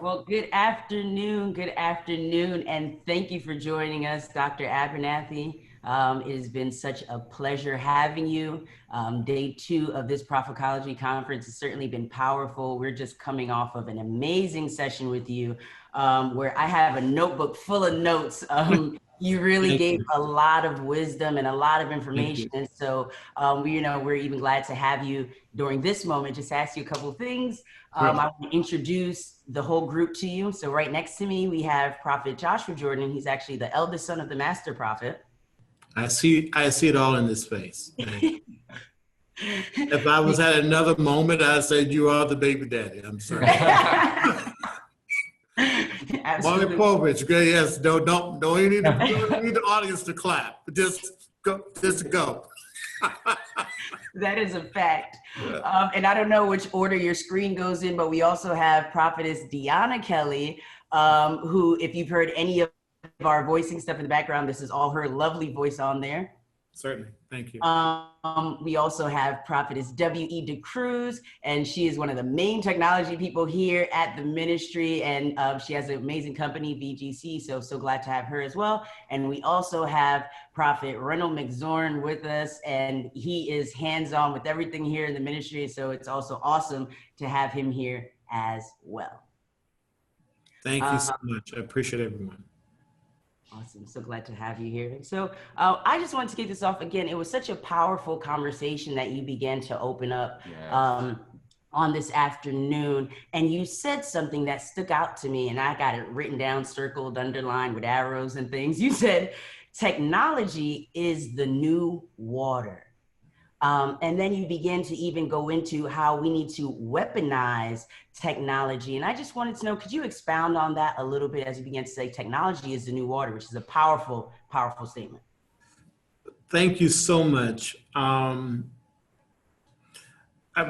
Well, good afternoon, and thank you for joining us, Dr. Abernathy. It has been such a pleasure having you. Day 2 of this Prophecology conference has certainly been powerful. We're just coming off of an amazing session with you, where I have a notebook full of notes. You really gave a lot of wisdom and a lot of information. And so, we're even glad to have you during this moment. Just ask you a couple of things. I want to introduce the whole group to you. So right next to me, we have Prophet Joshua Jordan. He's actually the eldest son of the master prophet. I see it all in this face. If I was at another moment, I'd say you are the baby daddy. I'm sorry. Absolutely. Povich, yes, don't need the audience to clap. Just go. That is a fact. And I don't know which order your screen goes in, but we also have Prophetess Deanna Kelly, who, if you've heard any of our voicing stuff in the background, this is all her lovely voice on there. Certainly. Thank you. We also have Prophetess W.E. DeCruz, and she is one of the main technology people here at the ministry, and she has an amazing company, VGC, so glad to have her as well. And we also have Prophet Reynold McZorn with us, and he is hands-on with everything here in the ministry, so it's also awesome to have him here as well. Thank you so much. I appreciate everyone. Awesome. So glad to have you here. So I just wanted to kick this off again. It was such a powerful conversation that you began to open up on this afternoon. And you said something that stuck out to me, and I got it written down, circled, underlined with arrows and things. You said, technology is the new water. And then you begin to even go into how we need to weaponize technology. And I just wanted to know, could you expound on that a little bit as you begin to say technology is the new water, which is a powerful, powerful statement. Thank you so much. I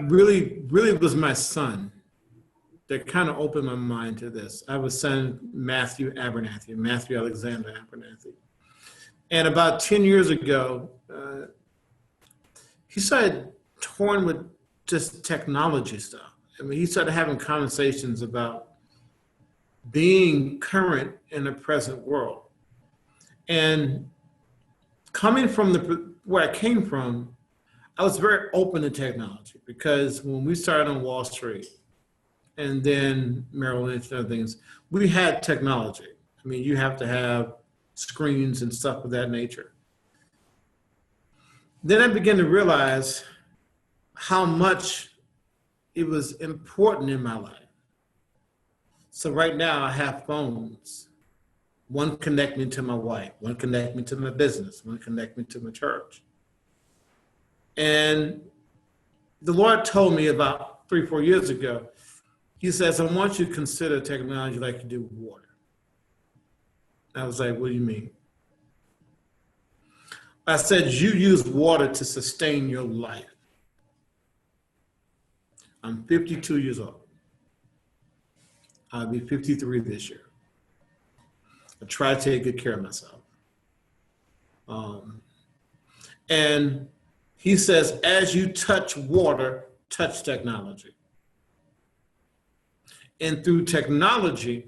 really was my son that kind of opened my mind to this. I was son Matthew Alexander Abernathy. And about 10 years ago, he started torn with just technology stuff. I mean, he started having conversations about being current in the present world. And coming from where I came from, I was very open to technology, because when we started on Wall Street and then Merrill Lynch and other things, we had technology. I mean, you have to have screens and stuff of that nature. Then I began to realize how much it was important in my life. So right now I have phones. One connect me to my wife, one connect me to my business, one connect me to my church. And the Lord told me about 3-4 years ago, he says, I want you to consider technology like you do with water. I was like, what do you mean? I said, you use water to sustain your life. I'm 52 years old. I'll be 53 this year. I try to take good care of myself. And he says, as you touch water, touch technology. And through technology,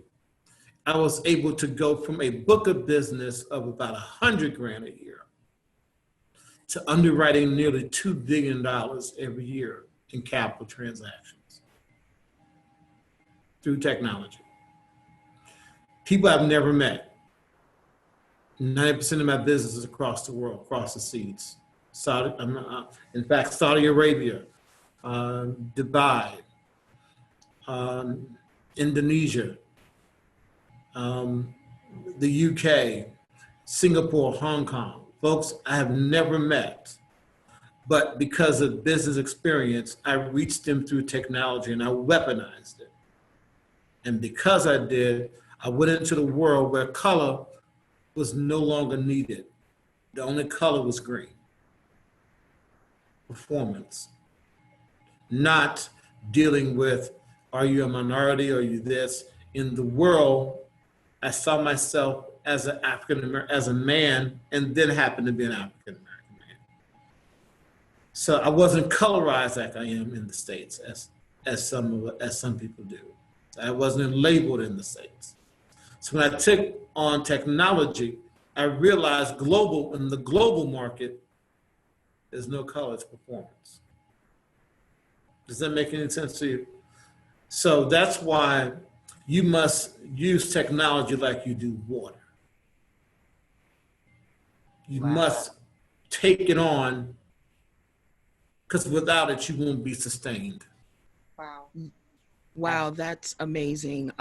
I was able to go from a book of business of about $100 grand a year to underwriting nearly $2 billion every year in capital transactions through technology. People I've never met. 90% of my business is across the world, across the seas. In fact, Saudi Arabia, Dubai, Indonesia, the UK, Singapore, Hong Kong. Folks I have never met, but because of business experience, I reached them through technology and I weaponized it. And because I did, I went into the world where color was no longer needed. The only color was green. Performance. Not dealing with, are you a minority, are you this? In the world, I saw myself as an as a man, and then happened to be an African American man. So I wasn't colorized like I am in the States, as some people do. I wasn't labeled in the States. So when I took on technology, I realized in the global market, there's no college performance. Does that make any sense to you? So that's why you must use technology like you do water. You must take it on, because without it, you won't be sustained. Wow. Wow, that's amazing.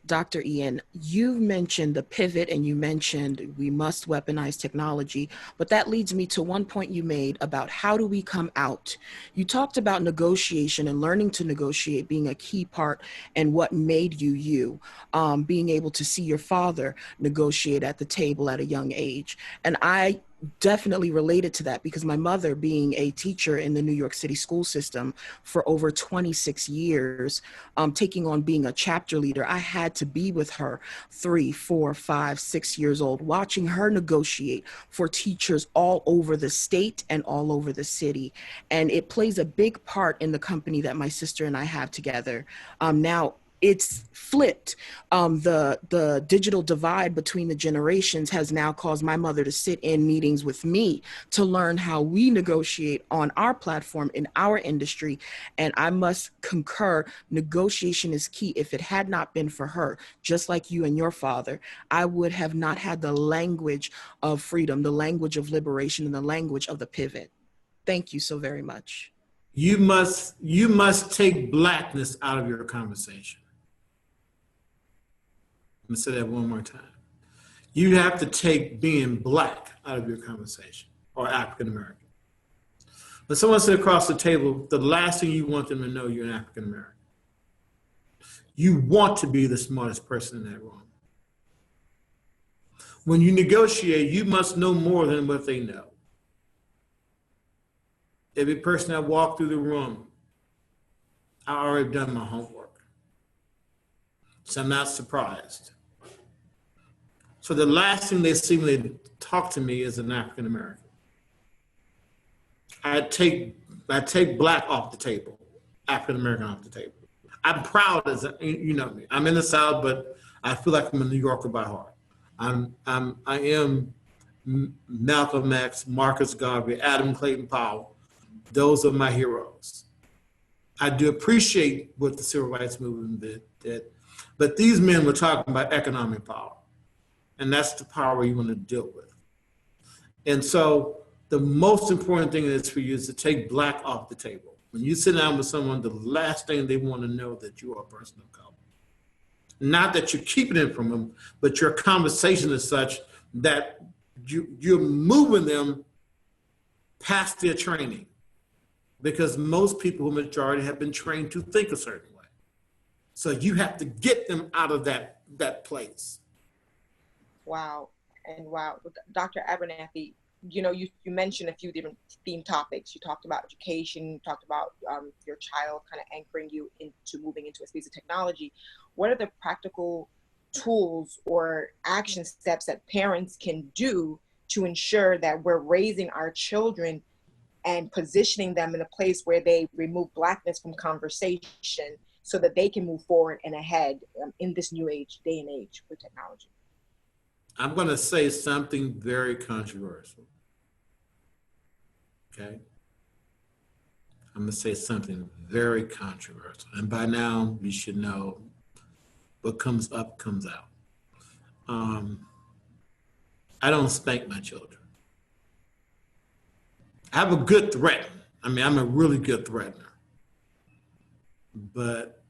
Dr. Eian, you mentioned the pivot and you mentioned we must weaponize technology, but that leads me to one point you made about how do we come out? You talked about negotiation and learning to negotiate being a key part and what made you you, being able to see your father negotiate at the table at a young age. And I definitely related to that because my mother, being a teacher in the New York City school system for over 26 years, taking on being a chapter leader, I had to be with her 3, 4, 5, 6 years old, watching her negotiate for teachers all over the state and all over the city. And it plays a big part in the company that my sister and I have together. Now, it's flipped. The digital divide between the generations has now caused my mother to sit in meetings with me to learn how we negotiate on our platform in our industry. And I must concur, negotiation is key. If it had not been for her, just like you and your father, I would have not had the language of freedom, the language of liberation, and the language of the pivot. Thank you so very much. You must take blackness out of your conversation. I'm gonna say that one more time. You have to take being black out of your conversation, or African American. When someone sits across the table, the last thing you want them to know, you're an African American. You want to be the smartest person in that room. When you negotiate, you must know more than what they know. Every person that walked through the room, I already done my homework. So I'm not surprised. So the last thing they see when they talk to me is an African American. I take black off the table, African American off the table. I'm proud as you know me. I'm in the South, but I feel like I'm a New Yorker by heart. I am Malcolm X, Marcus Garvey, Adam Clayton Powell. Those are my heroes. I do appreciate what the Civil Rights Movement did, but these men were talking about economic power. And that's the power you want to deal with. And so the most important thing is for you is to take black off the table. When you sit down with someone, the last thing they want to know that you are a person of color. Not that you're keeping it from them, but your conversation is such that you're moving them past their training. Because most people, the majority, have been trained to think a certain way. So you have to get them out of that place. Wow. And wow, Dr. Abernathy, you know, you mentioned a few different theme topics. You talked about education, you talked about your child kind of anchoring you into moving into a space of technology. What are the practical tools or action steps that parents can do to ensure that we're raising our children and positioning them in a place where they remove blackness from conversation so that they can move forward and ahead in this new day and age with technology? I'm going to say something very controversial. Okay? I'm going to say something very controversial. And by now, you should know what comes up comes out. I don't spank my children. I have a good threat. I mean, I'm a really good threatener. But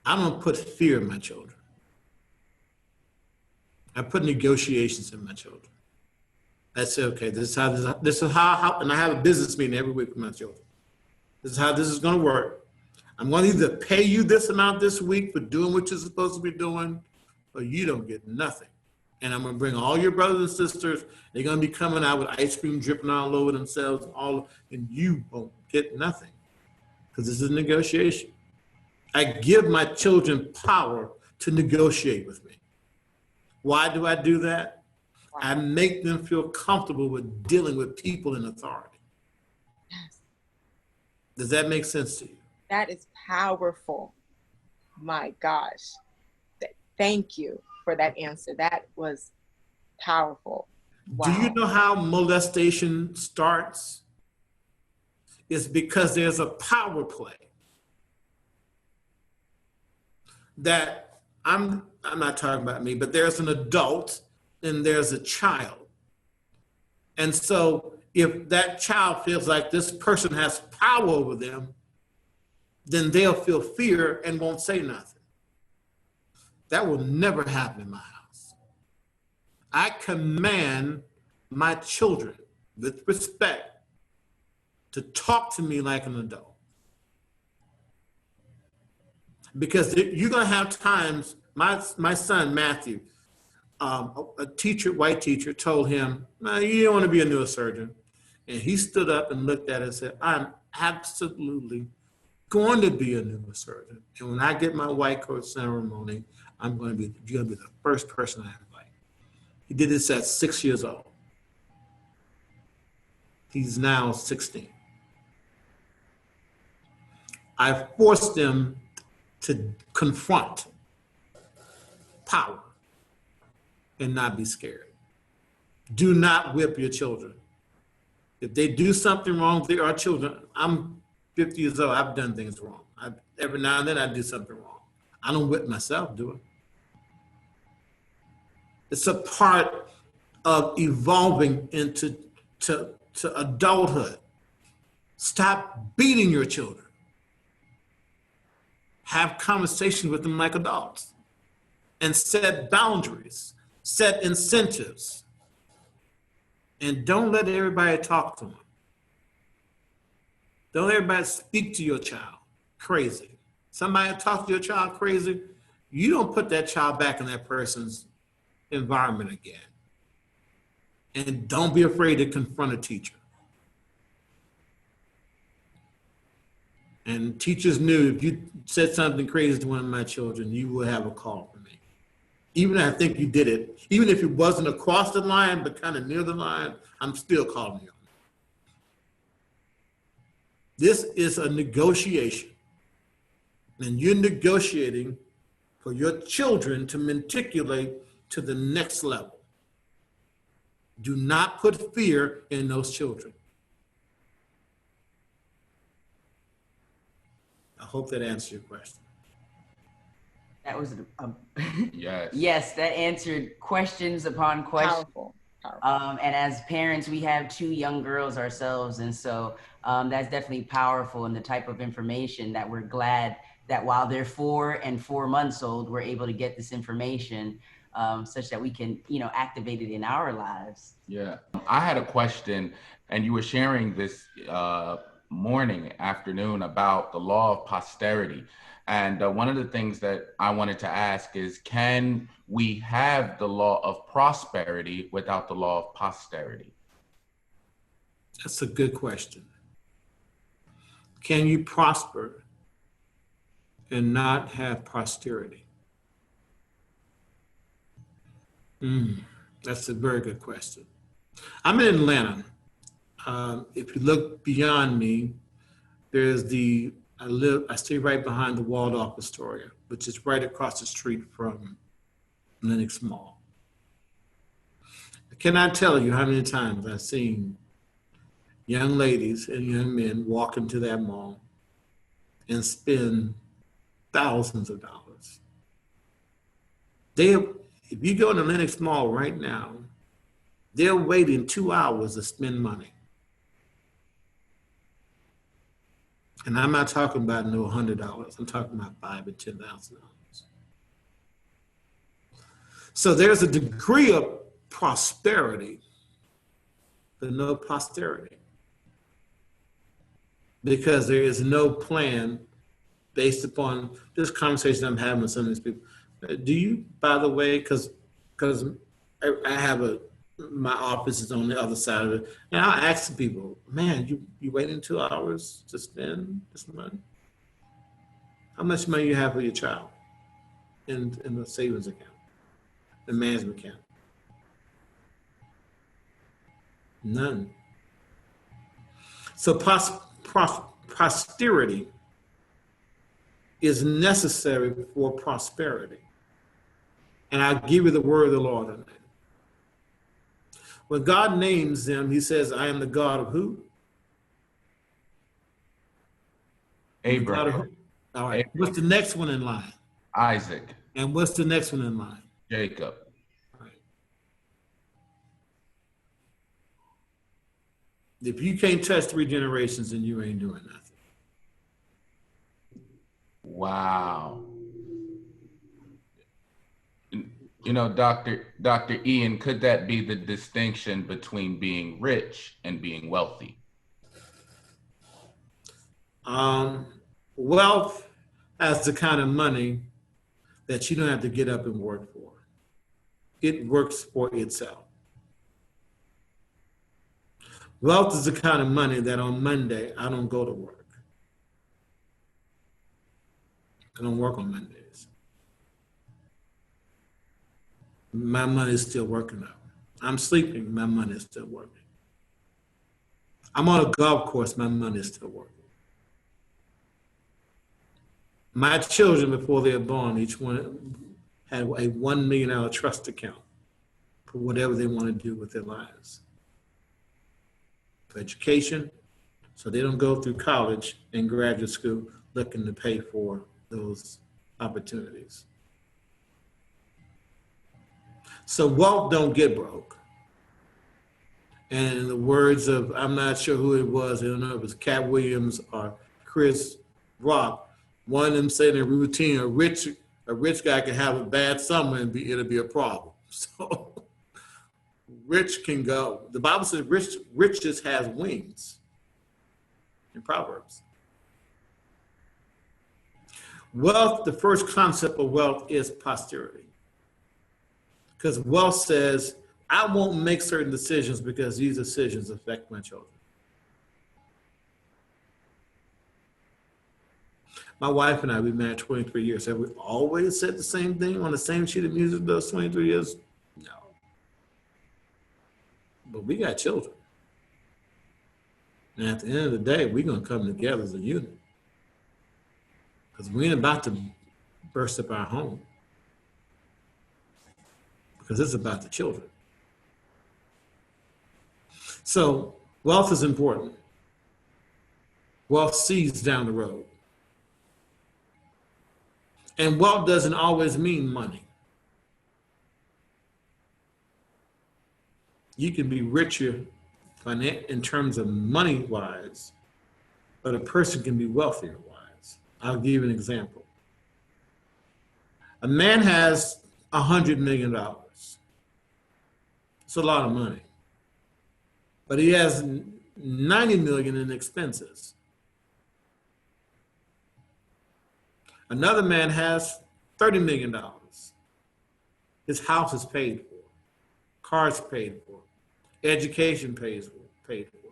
I don't put fear in my children. I put negotiations in my children. I say, okay, this is how, and I have a business meeting every week with my children. This is how this is going to work. I'm going to either pay you this amount this week for doing what you're supposed to be doing, or you don't get nothing. And I'm going to bring all your brothers and sisters. They're going to be coming out with ice cream dripping all over themselves, and you won't get nothing, because this is a negotiation. I give my children power to negotiate with me. Why do I do that? Wow. I make them feel comfortable with dealing with people in authority. Yes. Does that make sense to you? That is powerful. My gosh. Thank you for that answer. That was powerful. Wow. Do you know how molestation starts? It's because there's a power play that I'm not talking about me, but there's an adult and there's a child. And so if that child feels like this person has power over them, then they'll feel fear and won't say nothing. That will never happen in my house. I command my children with respect to talk to me like an adult. Because you're gonna have times, my son, Matthew, a teacher, white teacher told him, "No, you don't wanna be a neurosurgeon." And he stood up and looked at it and said, "I'm absolutely going to be a neurosurgeon. And when I get my white coat ceremony, you're gonna be the first person I invite." He did this at 6 years old. He's now 16. I forced them to confront power and not be scared. Do not whip your children. If they do something wrong, they are children. I'm 50 years old, I've done things wrong. Every now and then I do something wrong. I don't whip myself, do it. It's a part of evolving into adulthood. Stop beating your children. Have conversations with them like adults and set boundaries, set incentives, and don't let everybody talk to them. Don't let everybody speak to your child crazy. Somebody talk to your child crazy, you don't put that child back in that person's environment again. And don't be afraid to confront a teacher. And teachers knew if you said something crazy to one of my children, you will have a call from me. Even if I think you did it, even if it wasn't across the line, but kind of near the line, I'm still calling you. This is a negotiation. And you're negotiating for your children to matriculate to the next level. Do not put fear in those children. I hope that answers your question. That was yes. Yes, that answered questions upon questions. Powerful. And as parents, we have 2 young girls ourselves, and so that's definitely powerful, and the type of information that we're glad that while they're 4 and 4 months old, we're able to get this information such that we can, activate it in our lives. Yeah, I had a question, and you were sharing this afternoon about the law of posterity. And one of the things that I wanted to ask is, can we have the law of prosperity without the law of posterity? That's a good question. Can you prosper and not have posterity? That's a very good question. I'm in Atlanta. If you look beyond me, there's I stay right behind the Waldorf Astoria, which is right across the street from Lenox Mall. I cannot tell you how many times I've seen young ladies and young men walk into that mall and spend thousands of dollars. If you go to Lenox Mall right now, they're waiting 2 hours to spend money. And I'm not talking about no $100. I'm talking about $5,000 and $10,000. So there's a degree of prosperity, but no posterity, because there is no plan based upon this conversation I'm having with some of these people. Do you, by the way, because I have my office is on the other side of it, and I'll ask people, man, you waiting 2 hours to spend this money? How much money you have for your child in the savings account, the management account? None. So posterity is necessary for prosperity. And I'll give you the word of the Lord on that. When God names them, he says, I am the God of who? Abraham. All right. Abraham. What's the next one in line? Isaac. And what's the next one in line? Jacob. All right. If you can't touch 3 generations, then you ain't doing nothing. Wow. You know, Dr. Eian, could that be the distinction between being rich and being wealthy? Wealth has the kind of money that you don't have to get up and work for. It works for itself. Wealth is the kind of money that on Monday, I don't go to work. I don't work on Mondays. My money is still working out. I'm sleeping, my money is still working. I'm on a golf course, my money is still working. My children, before they were born, each one had a $1 million trust account for whatever they want to do with their lives. For education, so they don't go through college and graduate school looking to pay for those opportunities. So wealth don't get broke. And in the words of, I'm not sure who it was, I don't know if it was Cat Williams or Chris Rock, one of them said in routine, a rich guy can have a bad summer and it'll be a problem. So rich can go. The Bible says riches has wings in Proverbs. Wealth, the first concept of wealth is posterity. Because wealth says, I won't make certain decisions because these decisions affect my children. My wife and I, we've been married 23 years. Have we always said the same thing on the same sheet of music those 23 years? No. But we got children. And at the end of the day, we're going to come together as a unit. Because we ain't about to burst up our home. Because it's about the children. So wealth is important. Wealth sees down the road. And wealth doesn't always mean money. You can be richer in terms of money-wise, but a person can be wealthier-wise. I'll give you an example. A man has $100 million. It's a lot of money. But he has 90 million in expenses. Another man has $30 million. His house is paid for, cars paid for, education paid for.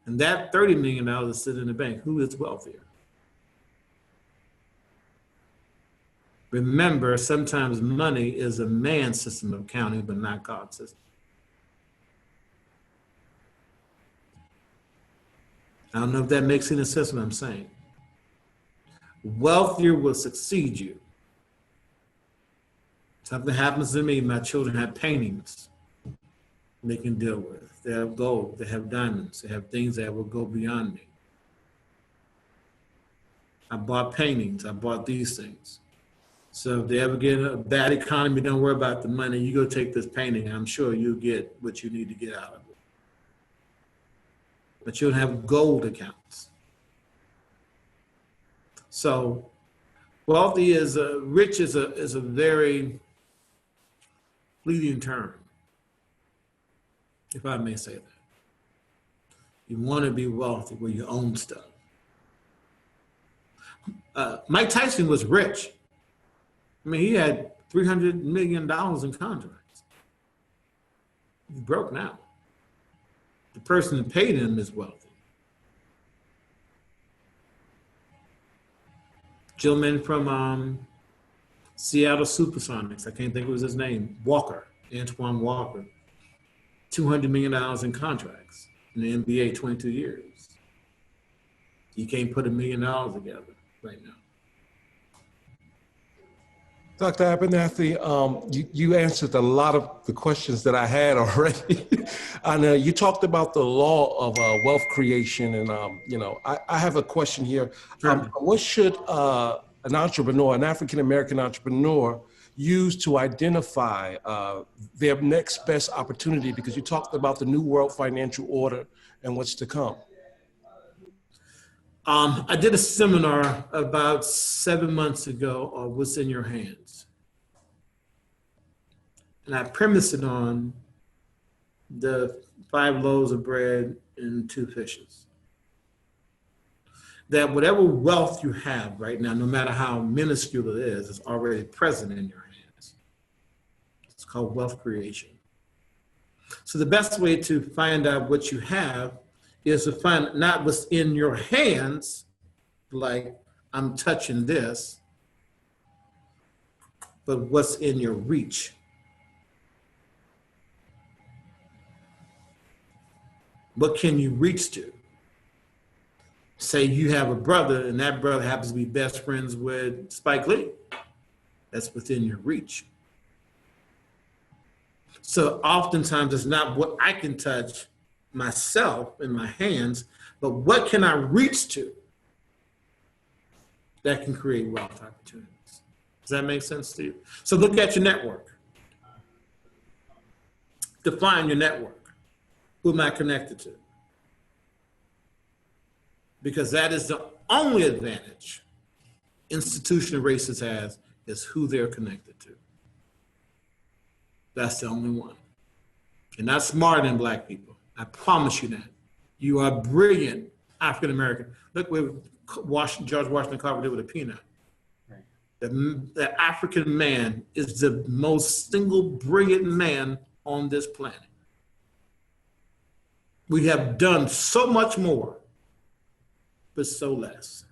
And that $30 million is sitting in the bank. Who is wealthier? Remember, sometimes money is a man's system of counting, but not God's system. I don't know if that makes any sense what I'm saying. Wealthier will succeed you. Something happens to me, my children have paintings they can deal with. They have gold, they have diamonds, they have things that will go beyond me. I bought paintings, I bought these things. So if they ever get a bad economy, don't worry about the money. You go take this painting, I'm sure you'll get what you need to get out of it. But you'll have gold accounts. So wealthy is rich is a very fleeting term, if I may say that. You want to be wealthy where you own stuff. Mike Tyson was rich. I mean, he had $300 million in contracts. He's broke now. The person that paid him is wealthy. Gentleman from Seattle Supersonics, I can't think of his name, Walker, Antoine Walker, $200 million in contracts in the NBA, 22 years. You can't put $1 million together right now. Dr. Abernathy, you answered a lot of the questions that I had already. And you talked about the law of wealth creation. And, I have a question here. Sure. What should an entrepreneur, an African-American entrepreneur, use to identify their next best opportunity? Because you talked about the New World Financial Order and what's to come. I did a seminar about 7 months ago on what's in your hands. And I premised it on the 5 loaves of bread and 2 fishes. That whatever wealth you have right now, no matter how minuscule it is already present in your hands. It's called wealth creation. So the best way to find out what you have is to find not what's in your hands, like I'm touching this, but what's in your reach. What can you reach to? Say you have a brother and that brother happens to be best friends with Spike Lee. That's within your reach. So oftentimes it's not what I can touch myself in my hands, but what can I reach to that can create wealth opportunities? Does that make sense to you? So look at your network. Define your network. Who am I connected to? Because that is the only advantage institutional racism has, is who they're connected to. That's the only one. You're not smarter than black people. I promise you that. You are brilliant African American. Look what George Washington Carver did with a peanut. Right. The African man is the most single brilliant man on this planet. We have done so much more, but so less.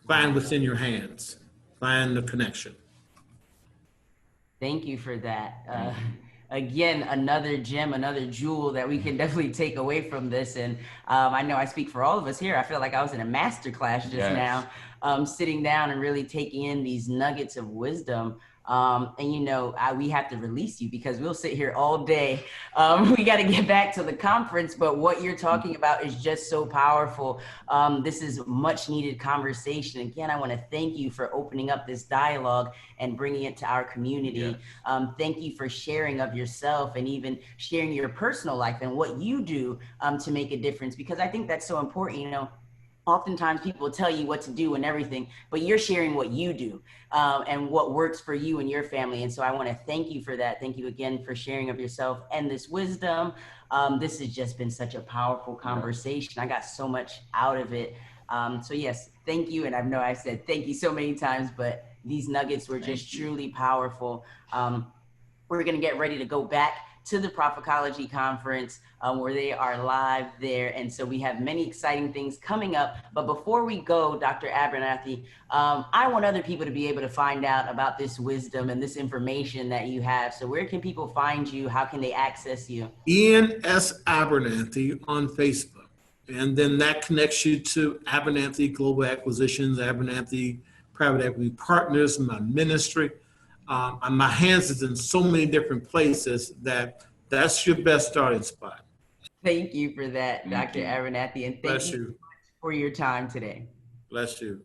Find what's in your hands. Find the connection. Thank you for that. Again, another gem, another jewel that we can definitely take away from this. And I know I speak for all of us here. I feel like I was in a master class just now, sitting down and really taking in these nuggets of wisdom. And we have to release you because we'll sit here all day. We got to get back to the conference, but what you're talking about is just so powerful. This is much needed conversation. Again, I want to thank you for opening up this dialogue and bringing it to our community. Yes. Thank you for sharing of yourself and even sharing your personal life and what you do to make a difference, because I think that's so important. Oftentimes people tell you what to do and everything, but you're sharing what you do and what works for you and your family. And so I want to thank you for that. Thank you again for sharing of yourself and this wisdom. This has just been such a powerful conversation. I got so much out of it. So yes, thank you. And I know I said thank you so many times, but these nuggets were just truly powerful. We're going to get ready to go back to the Prophecology Conference where they are live there. And so we have many exciting things coming up. But before we go, Dr. Abernathy, I want other people to be able to find out about this wisdom and this information that you have. So where can people find you? How can they access you? Eian S. Abernathy on Facebook. And then that connects you to Abernathy Global Acquisitions, Abernathy Private Equity Partners, my ministry. My hands is in so many different places that's your best starting spot. Thank you for that, Dr. Abernathy, and thank you for your time today. Bless you.